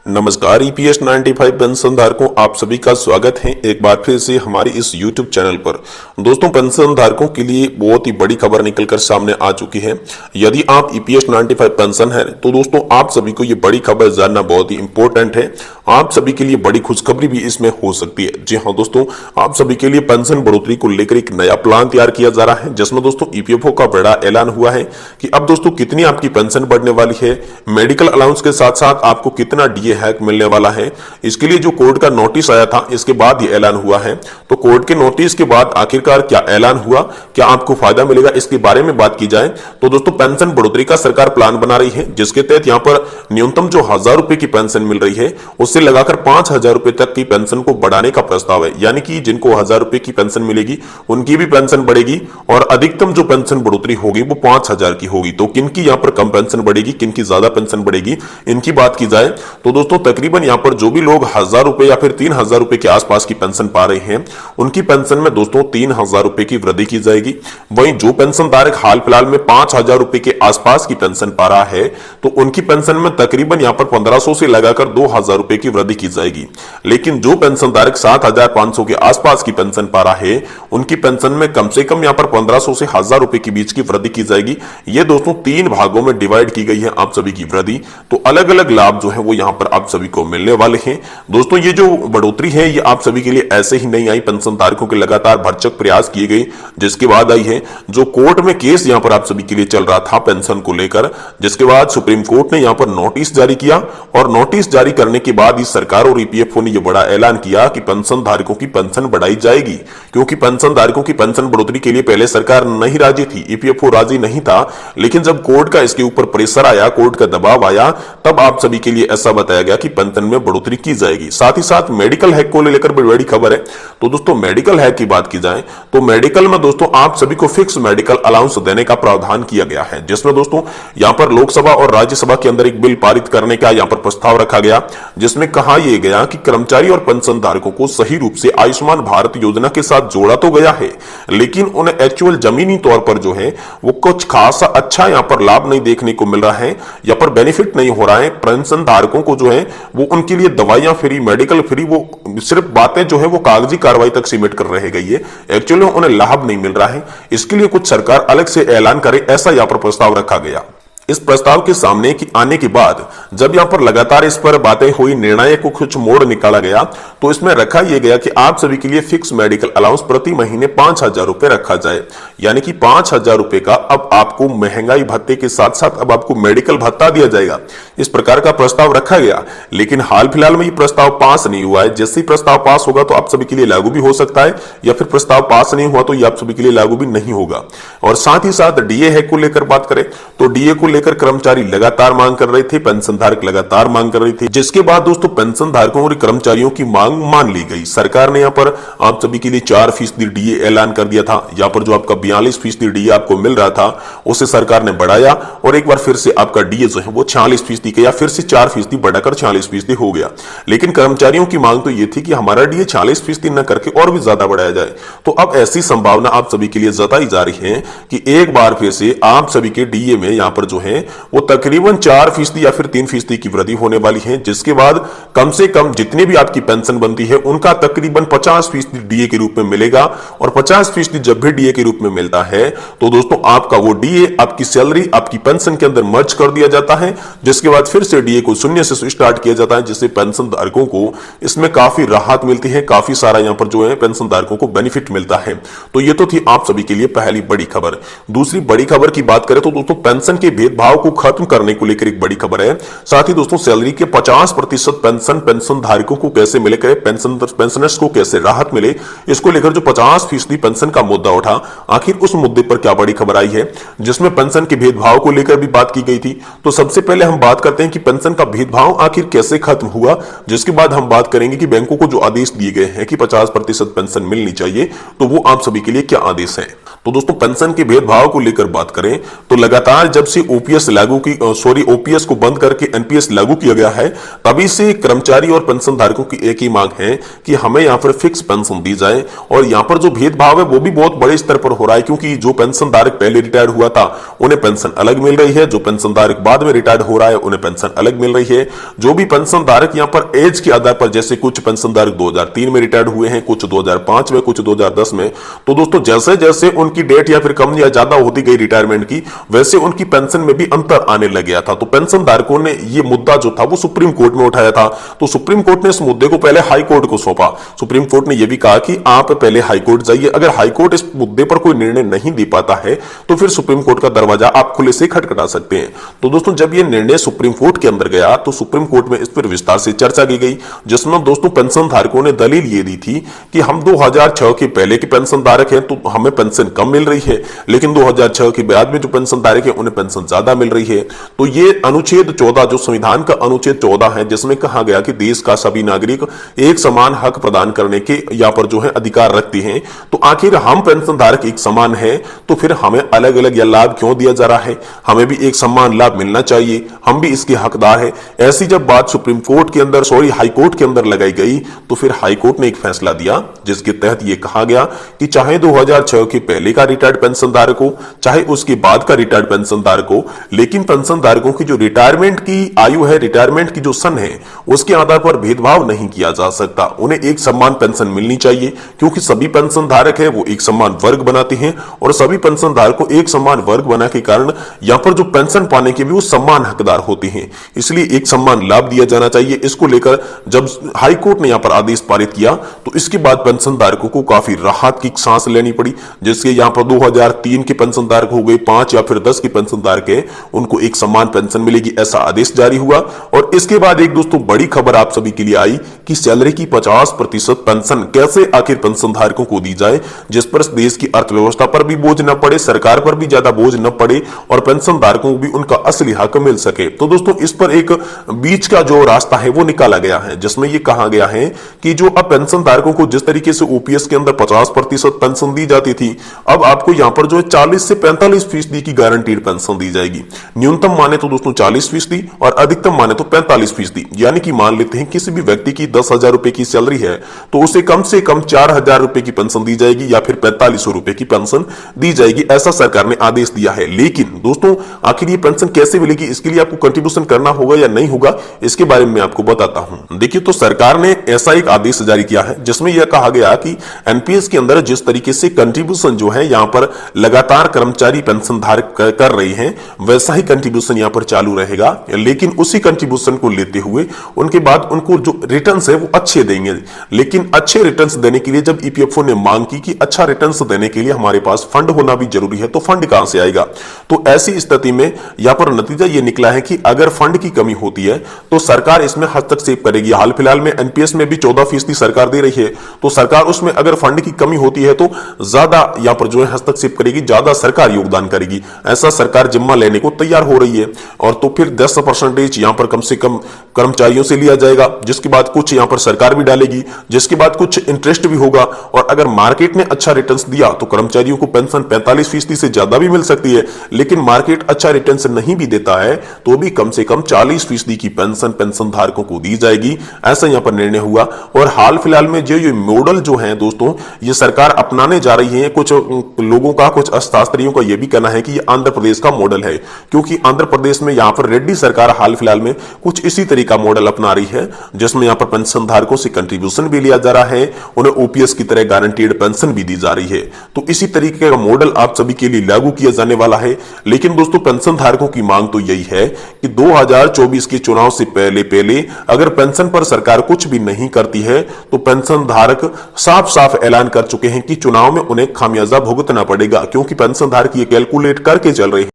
नमस्कार EPS 95 pension धारकों, आप सभी का स्वागत है एक बार फिर से हमारे इस यूट्यूब चैनल पर। दोस्तों, पेंशन धारकों के लिए बहुत ही बड़ी खबर निकलकर सामने आ चुकी है। यदि आप ईपीएस 95 पेंशन है तो दोस्तों आप सभी को ये बड़ी खबर जानना बहुत ही इंपॉर्टेंट है। आप सभी के लिए बड़ी खुशखबरी भी इसमें हो सकती है। जी हाँ दोस्तों, आप सभी के लिए पेंशन बढ़ोतरी को लेकर एक नया प्लान तैयार किया जा रहा है, जिसमें दोस्तों ईपीएफओ का बड़ा ऐलान हुआ है कि अब दोस्तों कितनी आपकी पेंशन बढ़ने वाली है, मेडिकल अलाउंस के साथ साथ आपको कितना डीए हैक मिलने वाला है। इसके लिए जो कोर्ट का नोटिस आया था, इसके बाद ये ऐलान हुआ है। तो कोर्ट के नोटिस के बाद आखिरकार क्या ऐलान हुआ, क्या आपको फायदा मिलेगा, इसके बारे में बात की जाए तो दोस्तों पेंशन बढ़ोतरी का सरकार प्लान बना रही है, जिसके तहत यहां पर न्यूनतम जो 1000 रुपए की पेंशन मिल रही है उससे लगाकर 5000 रुपए तक की पेंशन को बढ़ाने का प्रस्ताव है। यानी कि जिनको 1000 रुपए की पेंशन मिलेगी उनकी भी पेंशन बढ़ेगी और अधिकतम जो पेंशन बढ़ोतरी होगी वो 5000 की होगी। तो किनकी यहां पर कम पेंशन बढ़ेगी, किनकी ज्यादा पेंशन बढ़ेगी, इनकी बात की जाए तो दोस्तों तकरीबन यहां पर जो भी लोग 1000 रुपए या फिर 3000 रुपए के आसपास की पेंशन पा रहे हैं उनकी पेंशन में दोस्तों 3000 रुपए की वृद्धि की जाएगी। वहीं जो पेंशन धारक हाल फिलहाल में 5000 रुपए के आसपास की पेंशन पा रहा है तो उनकी पेंशन में तकरीबन यहां पर 1500 से लगाकर 2000 रुपए की वृद्धि की जाएगी। लेकिन जो पेंशन धारक 7500 के आसपास की पेंशन पा रहा है उनकी पेंशन में कम से कम यहां पर 1500 से 1000 रुपए के बीच की वृद्धि की जाएगी। यह दोस्तों 3 भागों में डिवाइड की गई है आप सभी की वृद्धि। तो अलग अलग लाभ जो है वो यहां पर आप सभी को मिलने वाले हैं। दोस्तों ये जो बढ़ोतरी है ये आप सभी के लिए ऐसे ही नहीं आई, पेंशन धारकों के लगातार भरसक प्रयास किए गए जिसके बाद आई है। जो कोर्ट में केस यहां पर आप सभी के लिए चल रहा था पेंशन को लेकर, जिसके बाद सुप्रीम कोर्ट ने यहां पर नोटिस जारी किया और नोटिस जारी करने के बाद इस सरकार और ईपीएफओ ने यह बड़ा ऐलान किया कि पेंशन धारकों की पेंशन बढ़ाई जाएगी। क्योंकि पेंशन धारकों की पेंशन बढ़ोतरी के लिए पहले सरकार नहीं राजी थी, ईपीएफओ राजी नहीं था, लेकिन जब कोर्ट का इसके ऊपर प्रेशर आया, कोर्ट का दबाव आया, तब आप सभी के लिए ऐसा बताया गया कि पेंशन में बढ़ोतरी की जाएगी। साथ ही साथ मेडिकल हैक को लेकर भी बड़ी खबर है। तो दोस्तों मेडिकल हैक की बात की जाए तो मेडिकल में दोस्तों आप सभी को फिक्स मेडिकल अलाउंस देने का प्रावधान किया गया है, जिसमें दोस्तों यहां पर लोकसभा और राज्यसभा के अंदर एक बिल पारित करने का यहां पर प्रस्ताव रखा गया, जिसमें कहा यह गया कि कर्मचारी और पेंशन धारकों को सही रूप से आयुष्मान भारत योजना के साथ जोड़ा तो गया है, लेकिन उन्हें एक्चुअल जमीनी तौर पर जो है वो कुछ खासा अच्छा यहां पर लाभ नहीं देखने को मिल रहा है, या पर बेनिफिट नहीं हो रहा है। पेंशन धारकों को जो है वो उनके लिए दवाइयां फ्री, मेडिकल फ्री, वो सिर्फ बातें जो है वो कागजी कार्रवाई तक सीमित कर रह गई है, एक्चुअली उन्हें लाभ नहीं मिल रहा है। इसके लिए कुछ सरकार अलग से ऐलान करे, ऐसा यहां पर प्रस्ताव रखा गया। इस प्रस्ताव के सामने आने के बाद जब यहां पर लगातार इस पर बातें हुई, निर्णय को कुछ मोड़ निकाला गया, तो इसमें रखा यह गया कि आप सभी के लिए फिक्स मेडिकल अलाउंस प्रति महीने 5000 रुपए रखा जाए। यानी कि 5000 रुपए का अब आपको महंगाई भत्ते के साथ साथ अब आपको मेडिकल भत्ता दिया जाएगा। इस प्रकार का प्रस्ताव रखा गया, लेकिन हाल फिलहाल में यह प्रस्ताव पास नहीं हुआ है। जैसे ही प्रस्ताव पास होगा तो आप सभी के लिए लागू भी हो सकता है, या फिर प्रस्ताव पास नहीं हुआ तो यह आप सभी के लिए लागू भी नहीं होगा। और साथ ही साथ डीए हैक को लेकर बात करें तो डीए को लेकर कर्मचारी लगातार मांग कर रहे थे, पेंशन धारक लगातार मांग कर रहे थे, जिसके बाद दोस्तों पेंशन धारकों और कर्मचारियों की मांग मान ली गई। सरकार ने यहां पर आप सभी के लिए 4% डीए ऐलान कर दिया था। यहां पर जो आपका 42% डीए आपको मिल रहा था उसे सरकार ने बढ़ाया और एक बार फिर से आपका डीए जो है वो 46% या फिर से 4% बढ़ाकर 46% हो गया। लेकिन कर्मचारियों की मांग तो यह थी कि हमारा डीए 46% न करके और भी ज्यादा बढ़ाया जाए। तो अब ऐसी संभावना आप सभी के लिए जताई जा रही है कि एक बार फिर से आप सभी के डीए में यहां पर जो है वो तकरीबन 4% या फिर 3% की वृद्धि होने वाली है, जिसके बाद कम से कम जितनी भी आपकी पेंशन बनती है उनका तकरीबन 50% डीए के रूप में मिलेगा। और 50% जब भी डीए के रूप में मिलता है तो दोस्तों आपका वो डीए आपकी सैलरी आपकी पेंशन के अंदर मर्ज कर दिया जाता है, जिसके बाद फिर से डीए को शून्य से स्टार्ट किया जाता है, जिससे पेंशन धारकों को इसमें काफी राहत मिलती है, काफी सारा यहां पर जो है पेंशन धारकों को बेनिफिट मिलता है। तो ये तो थी आप सभी के लिए पहली बड़ी खबर। दूसरी बड़ी खबर की बात करें तो दोस्तों पेंशन के भेदभाव को खत्म करने को लेकर एक बड़ी खबर है। साथ ही दोस्तों सैलरी के 50% पेंशन धारकों को कैसे मिले, पेंशनर्स को कैसे राहत मिले, इसको लेकर जो 50% पेंशन का मुद्दा उठा, आखिर उस मुद्दे पर क्या बड़ी खबर आई है, जिसमें पेंशन के भेदभाव को लेकर भी बात की गई थी। तो सबसे पहले हम बात करते हैं कि पेंशन का भेदभाव आखिर कैसे खत्म हुआ, जिसके बाद हम बात करेंगे कि बैंकों को जो आदेश दिए गए हैं कि 50% पेंशन मिलनी चाहिए, तो वो आप सभी के लिए क्या आदेश है। तो दोस्तों पेंशन के भेदभाव को लेकर बात करें तो लगातार जब से ओपीएस को बंद करके एनपीएस लागू किया गया है, तभी से कर्मचारी और पेंशन धारकों की एक ही मांग है कि हमें यहां पर फिक्स पेंशन दी जाए। और यहां पर जो भेदभाव है वो भी बहुत बड़े स्तर पर हो रहा है, क्योंकि जो पेंशन धारक पहले रिटायर्ड हुआ था उन्हें पेंशन अलग मिल रही है, जो पेंशन धारक बाद में रिटायर्ड हो रहा है उन्हें पेंशन अलग मिल रही है। जो भी पेंशन धारक यहां पर एज के आधार पर, जैसे कुछ पेंशन धारक 2003 में रिटायर्ड हुए हैं, कुछ 2005 में, कुछ 2010 में, तो दोस्तों जैसे जैसे उनकी डेट या फिर कम या ज्यादा होती गई रिटायरमेंट की, वैसे उनकी पेंशन में भी अंतर आने लग गया था। तो पेंशन धारकों ने ये मुद्दा जो था वो सुप्रीम कोर्ट में उठाया था। तो सुप्रीम कोर्ट ने इस मुद्दे को पहले हाई कोर्ट को सौंपा। सुप्रीम कोर्ट ने यह भी कहा कि आप पहले हाई कोर्ट जाइए, अगर हाई कोर्ट इस मुद्दे पर कोई निर्णय नहीं दे पाता है तो फिर सुप्रीम कोर्ट का दरवाजा आप खुले से खटखटा सकते हैं। तो दोस्तों जब यह निर्णय सुप्रीम कोर्ट के अंदर गया तो सुप्रीम कोर्ट में इस पर विस्तार से चर्चा की गई, जिसमें दोस्तों पेंशन धारकों ने दलील ये दी थी कि हम 2006 के पहले के पेंशन धारक हैं तो हमें पेंशन कम मिल रही है, लेकिन 2006 के बाद में जो पेंशन धारक है उन्हें पेंशन ज्यादा मिल रही है। तो ये अनुच्छेद 14 जो संविधान का अनुच्छेद 14 है, जिसमें कहा गया कि देश का सभी नागरिक एक समान हक प्रदान करने के यहाँ पर जो है अधिकार रखते हैं, तो आखिर हम पेंशन धारक एक समान है तो फिर हमें अलग अलग यह लाभ क्यों दिया जा रहा है? हमें भी एक समान लाभ मिलना चाहिए, हम भी इसके हकदार है। ऐसी जब बात सुप्रीम कोर्ट के अंदर हाई कोर्ट के अंदर लगाई गई तो फिर हाई कोर्ट ने एक फैसला दिया जिसके तहत यह कहा गया कि चाहे 2006 के पहले का रिटायर्ड पेंशन धारक हो, चाहे उसके बाद का रिटायर्ड पेंशन धारक हो, लेकिन पेंशन धारकों की जो रिटायरमेंट की आयु है, रिटायरमेंट की जो सन है, उसके आधार पर भेदभाव नहीं किया जा सकता। उन्हें एक समान पेंशन मिलनी चाहिए, क्योंकि सभी पेंशन धारक है वो एक समान वर्ग बनाते हैं और सभी पेंशन धारकों को एक समान वर्ग बना के कारण यहां पर जो पेंशन पाने के भी वो समान हकदार होते हैं, इसलिए एक समान लाभ दिया जाना चाहिए। इसको लेकर जब हाई कोर्ट ने यहां पर आदेश पारित किया तो इसके बाद पेंशन धारकों को काफी राहत की सांस लेनी पड़ी, जिसके यहां पर 2003 के पेंशन धारक हो गए, 5 या फिर 10 के पेंशन धारक है उनको एक समान पेंशन मिलेगी, ऐसा आदेश जारी हुआ। और इसके बाद एक दोस्तों बड़ी खबर आप सभी के लिए आई कि सैलरी की 50% पेंशन कैसे आखिर पेंशन धारकों को दी जाए, जिस पर देश की अर्थव्यवस्था पर भी बोझ न पड़े, सरकार पर भी ज्यादा बोझ न पड़े और पेंशन धारकों को भी उनका असली हक मिल सके। तो दोस्तों इस पर एक बीच का जो रास्ता है वो निकाला गया है, जिसमें यह कहा गया है कि जो अब पेंशन धारकों को जिस तरीके से ओपीएस के अंदर 50% पेंशन दी जाती थी, अब आपको यहां पर जो है 40 से 45% की गारंटीड पेंशन दी जाएगी। न्यूनतम माने तो दोस्तों 40% और अधिकतम माने तो 45%। यानी कि मान लेते हैं किसी भी व्यक्ति की 10,000 रुपए की सैलरी है तो उसे कम से कम 4,000 रुपए की पेंशन दी जाएगी या फिर 4500 रुपए की पेंशन दी जाएगी, ऐसा सरकार ने आदेश दिया है। लेकिन दोस्तों आखिर ये पेंशन कैसे मिलेगी, इसके लिए आपको कंट्रीब्यूशन करना होगा या नहीं होगा, इसके बारे में आपको बताता हूं। देखिए तो सरकार ने ऐसा एक आदेश जारी किया है जिसमें यह कहा गया कि एनपीएस के अंदर जिस तरीके से कंट्रीब्यूशन जो है यहां पर लगातार कर्मचारी पेंशन धारक कर रही हैं, वैसा ही कंट्रीब्यूशन यहां पर चालू रहेगा, लेकिन उसी कंट्रीब्यूशन को लेते हुए उनके बाद उनको जो रिटर्न्स है वो अच्छे देंगे। लेकिन अच्छे रिटर्न्स देने के लिए जब ईपीएफओ ने मांग की कि अच्छा रिटर्न्स देने के लिए हमारे पास फंड होना भी जरूरी है, तो फंड कहां से आएगा? तो ऐसी स्थिति में यहां पर नतीजा यह निकला है कि अगर फंड की कमी होती है तो सरकार इसमें हस्तक्षेप करेगी। हाल फिलहाल में एनपीएस में भी 14% सरकार दे रही है, तो सरकार उसमें अगर फंड की कमी होती है तो ज्यादा यहां पर जो है हस्तक्षेप करेगी, ज्यादा सरकार योगदान करेगी, ऐसा सरकार जिम्मा लेने को तैयार हो रही है। और तो फिर 10% यहां पर कम से कम कर्मचारियों से लिया जाएगा, जिसके बाद कुछ यहां पर सरकार भी डालेगी, जिसके बाद कुछ इंटरेस्ट भी होगा। और अगर मार्केट ने अच्छा रिटर्न्स दिया तो कर्मचारियों को पेंशन 45% से ज्यादा भी मिल सकती है, लेकिन मार्केट अच्छा रिटर्न्स नहीं भी देता है तो भी कम से कम 40% की पेंशन धारकों को दी जाएगी, ऐसा यहां पर निर्णय हुआ। और हाल फिलहाल में जो ये मॉडल जो है दोस्तों ये सरकार अपनाने जा रही है, कुछ लोगों का, कुछ अर्थशास्त्रियों का यह भी कहना है कि ये आंध्र प्रदेश का मॉडल है, क्योंकि आंध्र प्रदेश में यहां पर रेड्डी सरकार हाल फिलहाल में कुछ इसी तरीका मॉडल अपना रही है, जिसमें यहां पर पेंशन धारकों से कंट्रीब्यूशन भी लिया जा रहा है, उन्हें ओपीएस की तरह गारंटीड पेंशन भी दी जा रही है। तो इसी तरीके का मॉडल आप सभी के लिए लागू किया जाने वाला है। लेकिन दोस्तों पेंशन धारकों की मांग तो यही है कि 2024 के चुनाव से पहले अगर पेंशन पर सरकार कुछ भी नहीं करती है तो पेंशन धारक साफ साफ ऐलान कर चुके हैं कि चुनाव में उन्हें खामियाजा भुगतना पड़ेगा, क्योंकि पेंशन धारक ये कैलकुलेट करके चल रहे हैं